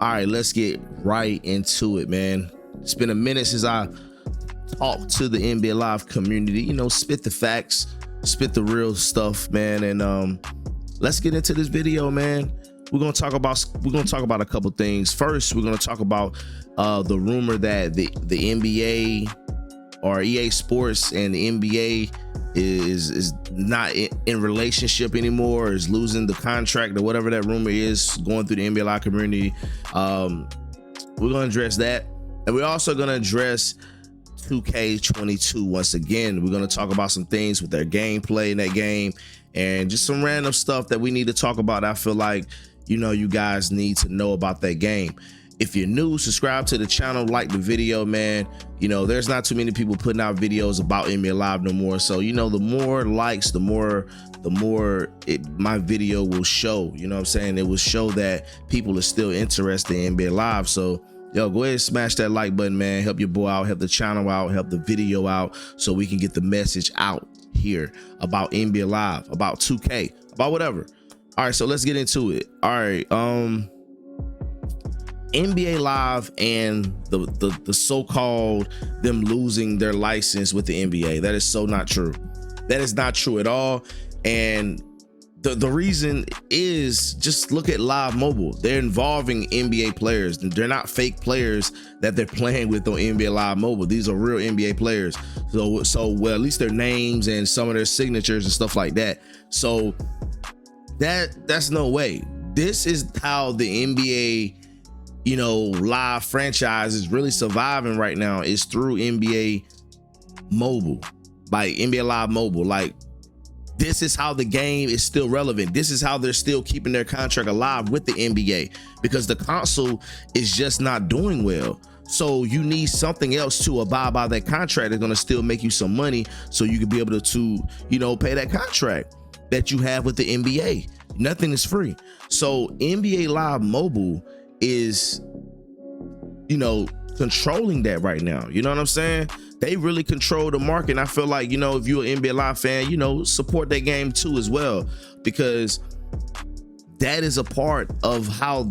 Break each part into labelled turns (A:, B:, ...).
A: All right, let's get right into it, man. It's been a minute since I talked to the NBA Live community, you know, spit the facts, spit the real stuff, man. And let's get into this video, man. We're gonna talk about a couple things. First, we're gonna talk about the rumor that the NBA or EA Sports and the NBA is not in relationship anymore, is losing the contract or whatever that rumor is going through the NBA Live community. We're gonna address that, and we're also gonna address 2K22 once again. We're gonna talk about some things with their gameplay in that game and just some random stuff that we need to talk about. I feel like, you know, you guys need to know about that game. If you're new, subscribe to the channel, like the video, man. You know, there's not too many people putting out videos about NBA Live no more. So, you know, the more likes, the more my video will show. You know what I'm saying? It will show that people are still interested in NBA Live. So, yo, go ahead and smash that like button, man. Help your boy out, help the channel out, help the video out, so we can get the message out here about NBA Live, about 2K, about whatever. All right, so let's get into it. All right, NBA Live and the so-called them losing their license with the NBA. That is so not true. That is not true at all. And the reason is, just look at Live Mobile. They're involving NBA players. They're not fake players that they're playing with on NBA Live Mobile. These are real NBA players. So well, at least their names and some of their signatures and stuff like that. So that's no way. This is how the NBA, you know, Live franchise is really surviving right now, is through NBA Mobile, like NBA Live Mobile. Like, this is how the game is still relevant. This is how they're still keeping their contract alive with the NBA, because the console is just not doing well. So you need something else to abide by that contract that's going to still make you some money, so you can be able to, you know, pay that contract that you have with the NBA. Nothing is free. So NBA Live Mobile is, you know, controlling that right now. You know what I'm saying? They really control the market. And I feel like, you know, if you're an NBA Live fan, you know, support that game too as well, because that is a part of how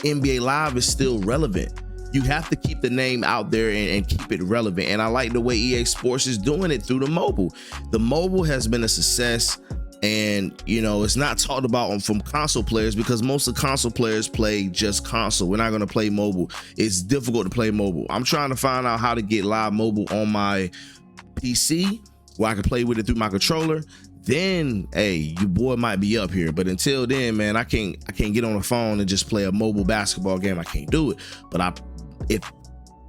A: NBA Live is still relevant. You have to keep the name out there and keep it relevant. And I like the way EA Sports is doing it through the mobile. The mobile has been a success. And, you know, it's not talked about from console players, because most of the console players play just console. We're not going to play mobile. It's difficult to play mobile. I'm trying to find out how to get Live Mobile on my PC where I can play with it through my controller. Then, hey, your boy might be up here. But until then, man, I can't get on the phone and just play a mobile basketball game. I can't do it. But if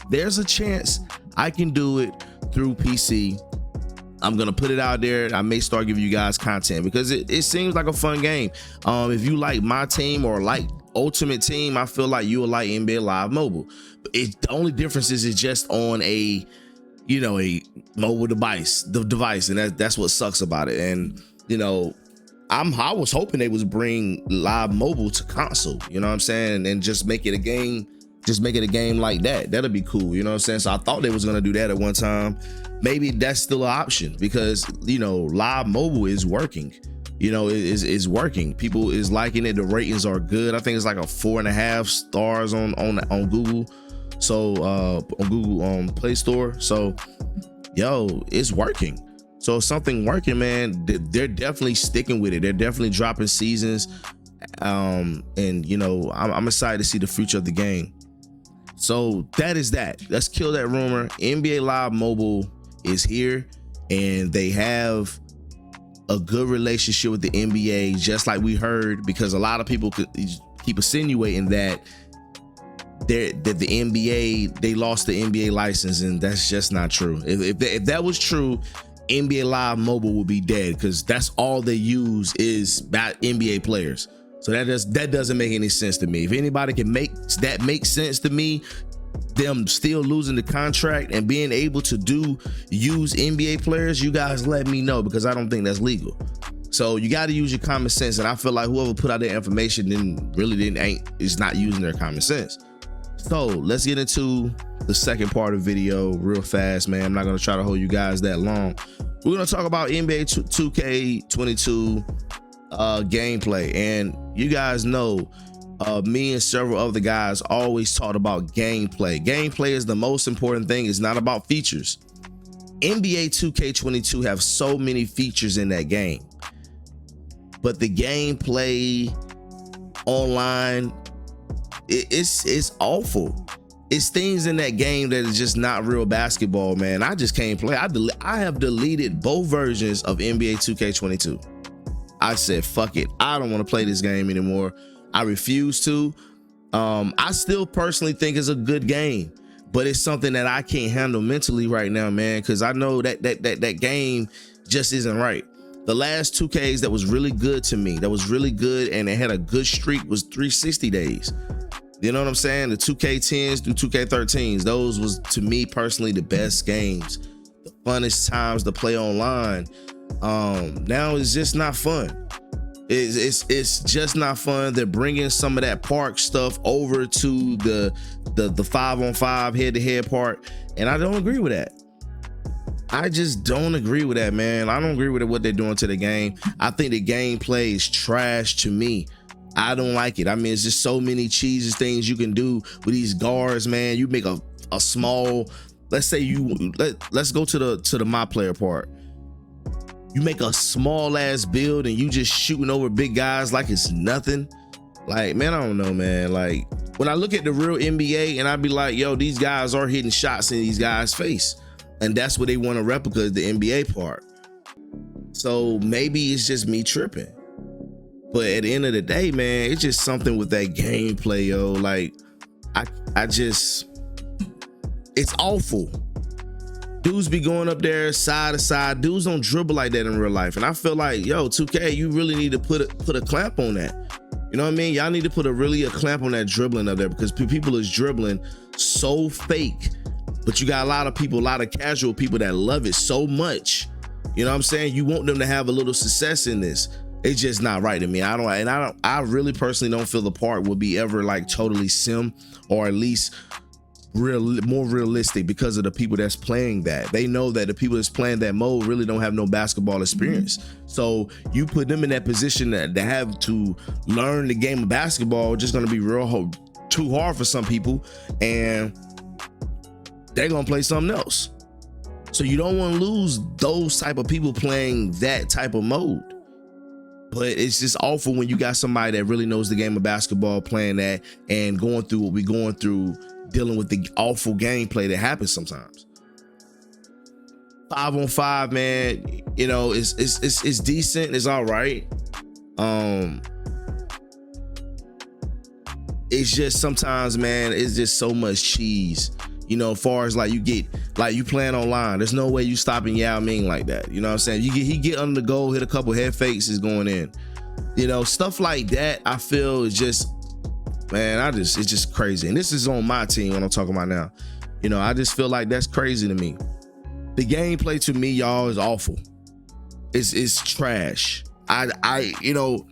A: there's a chance I can do it through PC, I'm gonna put it out there. I may start giving you guys content, because it seems like a fun game. If you like my team or like Ultimate Team, I feel like you will like NBA Live Mobile. The only difference is it's just on a, you know, a mobile device, and that's what sucks about it. And, you know, I was hoping they was bring Live Mobile to console, you know what I'm saying, and just make it a game. Just make it a game like that. That'll be cool. You know what I'm saying? So I thought they was going to do that at one time. Maybe that's still an option, because, you know, Live Mobile is working. You know, is working. People is liking it. The ratings are good. I think it's like a 4.5 stars on Google. So on Google Play Store. So, yo, it's working. So if something working, man, they're definitely sticking with it. They're definitely dropping seasons. And, you know, I'm excited to see the future of the game. So that is that. Let's kill that rumor. NBA Live Mobile is here, and they have a good relationship with the NBA, just like we heard, because a lot of people could keep insinuating that the NBA, they lost the NBA license, and that's just not true. If that was true, NBA Live Mobile would be dead, because that's all they use is about NBA players. So that doesn't make any sense to me. If anybody can make that make sense to me, them still losing the contract and being able to use NBA players, you guys let me know, because I don't think that's legal. So you got to use your common sense, and I feel like whoever put out that information is not using their common sense. So let's get into the second part of the video real fast, man. I'm not gonna try to hold you guys that long. We're gonna talk about NBA 2K22 gameplay, and you guys know me and several other guys always talked about gameplay. Gameplay is the most important thing. It's not about features. NBA 2K22 have so many features in that game, but the gameplay online, it's awful. It's things in that game that is just not real basketball, man. I just can't play. I have deleted both versions of NBA 2K22. I said, fuck it. I don't want to play this game anymore. I refuse to. I still personally think it's a good game, but it's something that I can't handle mentally right now, man, because I know that game just isn't right. The last 2Ks that was really good to me, that was really good and it had a good streak, was 360 days. You know what I'm saying? The 2K10s through 2K13s, those was, to me personally, the best games, the funnest times to play online. Now it's just not fun. It's just not fun. They're bringing some of that park stuff over to the 5-on-5 head-to-head part, and I don't agree with that. I just don't agree with that, man. I don't agree with what they're doing to the game. I think the gameplay is trash to me. I don't like it. I mean, it's just so many cheesy things you can do with these guards, man. You make a small, let's say let's go to the my player part. You make a small ass build and you just shooting over big guys like it's nothing. Like, man, I don't know, man. Like, when I look at the real NBA and I be like, yo, these guys are hitting shots in these guys' face. And that's what they want to replicate, is the NBA part. So maybe it's just me tripping. But at the end of the day, man, it's just something with that gameplay, yo. Like, I just, it's awful. Dudes be going up there side to side. Dudes don't dribble like that in real life. And I feel like, yo, 2K, you really need to put a clamp on that. You know what I mean? Y'all need to put a clamp on that dribbling up there, because people is dribbling so fake. But you got a lot of people, a lot of casual people that love it so much. You know what I'm saying? You want them to have a little success in this. It's just not right to me. I really personally don't feel the part will be ever like totally sim, or at least more realistic, because of the people that's playing that. They know that the people that's playing that mode really don't have no basketball experience. So you put them in that position that they have to learn the game of basketball, just gonna be too hard for some people, and they're gonna play something else. So you don't want to lose those type of people playing that type of mode. But it's just awful when you got somebody that really knows the game of basketball playing that and going through what we're going through, dealing with the awful gameplay that happens sometimes. 5-on-5, man, you know, it's decent, it's all right. It's just sometimes, man, it's just so much cheese. You know, as far as like you playing online, there's no way you stopping Yao Ming like that. You know what I'm saying? He get under the goal, hit a couple head fakes, is going in. You know, stuff like that, I feel is just, man, it's just crazy. And this is on my team, what I'm talking about now. You know, I just feel like that's crazy to me. The gameplay to me, y'all, is awful. It's trash. I you know,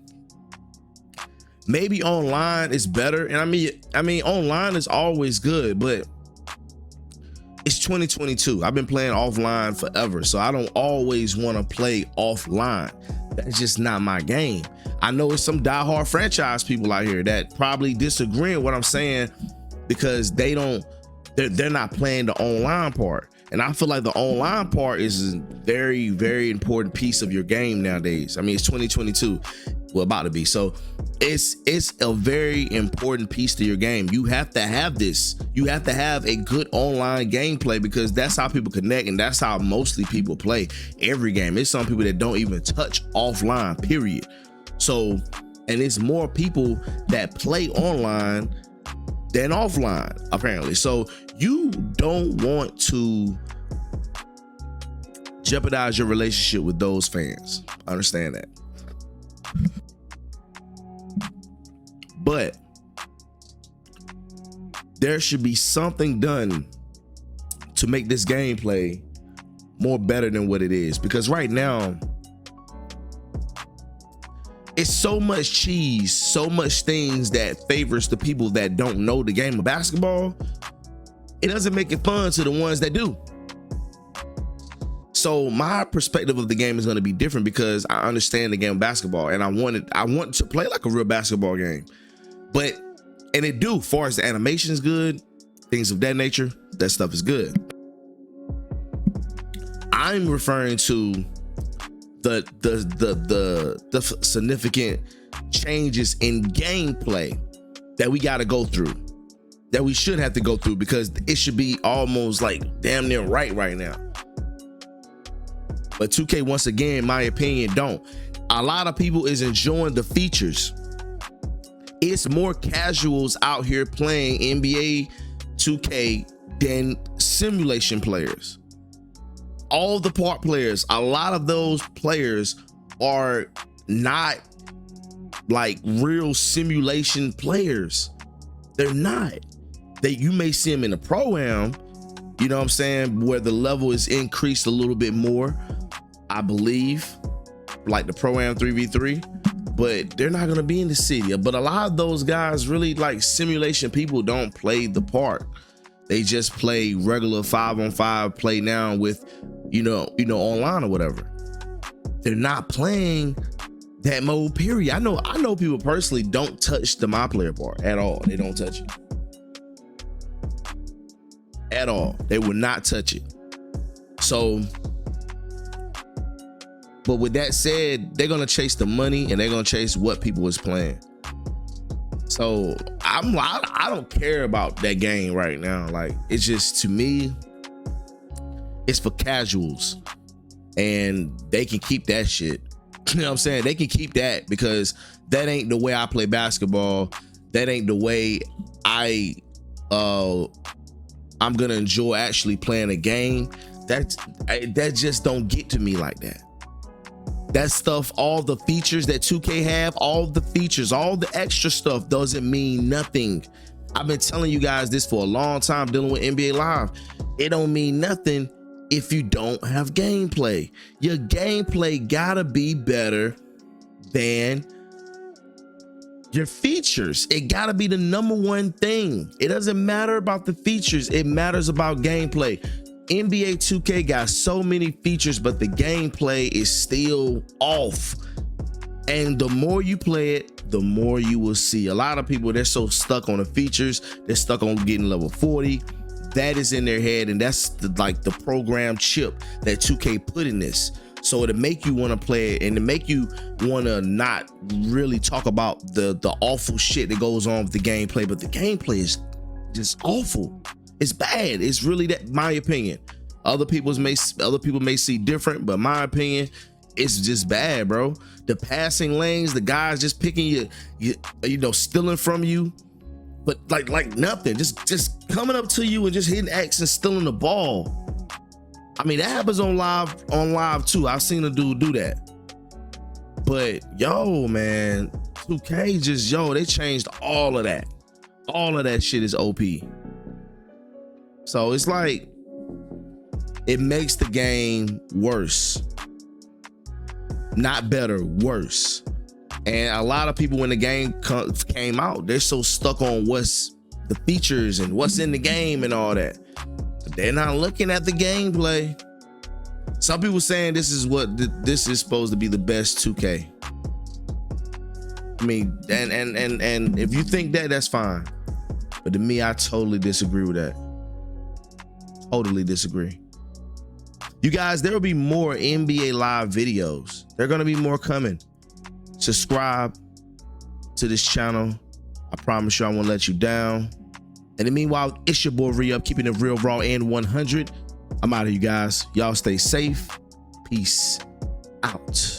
A: maybe online is better. And I mean online is always good, but it's 2022. I've been playing offline forever, so I don't always want to play offline. That's just not my game. I know it's some diehard franchise people out here that probably disagree with what I'm saying, because they're not playing the online part. And I feel like the online part is a very, very important piece of your game nowadays. I mean, it's 2022, well, about to be. So it's a very important piece to your game. You have to have this. You have to have a good online gameplay, because that's how people connect, and that's how mostly people play every game. There's some people that don't even touch offline, period. So, and it's more people that play online than offline, apparently. So you don't want to jeopardize your relationship with those fans. I understand that. But there should be something done to make this gameplay more better than what it is, because right now it's so much cheese, so much things that favors the people that don't know the game of basketball. It doesn't make it fun to the ones that do. So my perspective of the game is going to be different, because I understand the game of basketball, and I want to play like a real basketball game. But, and it do, far as the animation is good, things of that nature, that stuff is good. I'm referring to the significant changes in gameplay that we got to go through, that we should have to go through, because it should be almost like damn near right now. But 2K, once again, in my opinion, don't. A lot of people is enjoying the features. It's more casuals out here playing NBA 2K than simulation players. All the part players, a lot of those players are not like real simulation players. They're not. You may see them in the pro-am, you know what I'm saying, where the level is increased a little bit more, I believe, like the pro-am 3v3, but they're not gonna be in the city. But a lot of those guys, really like simulation people, don't play the part. They just play regular 5-on-5 play now with, you know, online or whatever. They're not playing that mode, period. I know people personally don't touch the My Player part at all. They don't touch it at all. They will not touch it. So, but with that said, they're gonna chase the money and they're gonna chase what people is playing. So I don't care about that game right now. Like, it's just, to me, it's for casuals, and they can keep that shit. You know what I'm saying? They can keep that, because that ain't the way I play basketball. That ain't the way I'm gonna enjoy actually playing a game. That just don't get to me like that. That stuff, all the features that 2K have, all the features, all the extra stuff doesn't mean nothing. I've been telling you guys this for a long time dealing with NBA Live. It don't mean nothing if you don't have gameplay. Your gameplay gotta be better than your features. It gotta be the number one thing. It doesn't matter about the features, it matters about gameplay. NBA 2K got so many features, but the gameplay is still off. And the more you play it, the more you will see. A lot of people, they're so stuck on the features, they're stuck on getting level 40. That is in their head, and that's like the program chip that 2K put in this. So it'll make you want to play it, and to make you want to not really talk about the awful shit that goes on with the gameplay. But the gameplay is just awful. It's bad. It's really that, my opinion. Other people may see different, but my opinion, it's just bad, bro. The passing lanes, the guys just picking you know, stealing from you, but like nothing, just coming up to you and just hitting X and stealing the ball. I mean, that happens on live too. I've seen a dude do that. But yo, man, 2K just, they changed all of that. All of that shit is OP. So it's like, it makes the game worse, not better, worse. And a lot of people, when the game came out, they're so stuck on what's the features and what's in the game and all that. They're not looking at the gameplay. Some people saying this is supposed to be the best 2K. I mean, and if you think that, that's fine. But to me, I totally disagree with that. Totally disagree. You guys, there will be more NBA Live videos. There are going to be more coming. Subscribe to this channel. I promise you I won't let you down. And in the meanwhile, it's your boy Re-Up, keeping it real, raw, and 100. I'm out of you guys. Y'all stay safe. Peace out.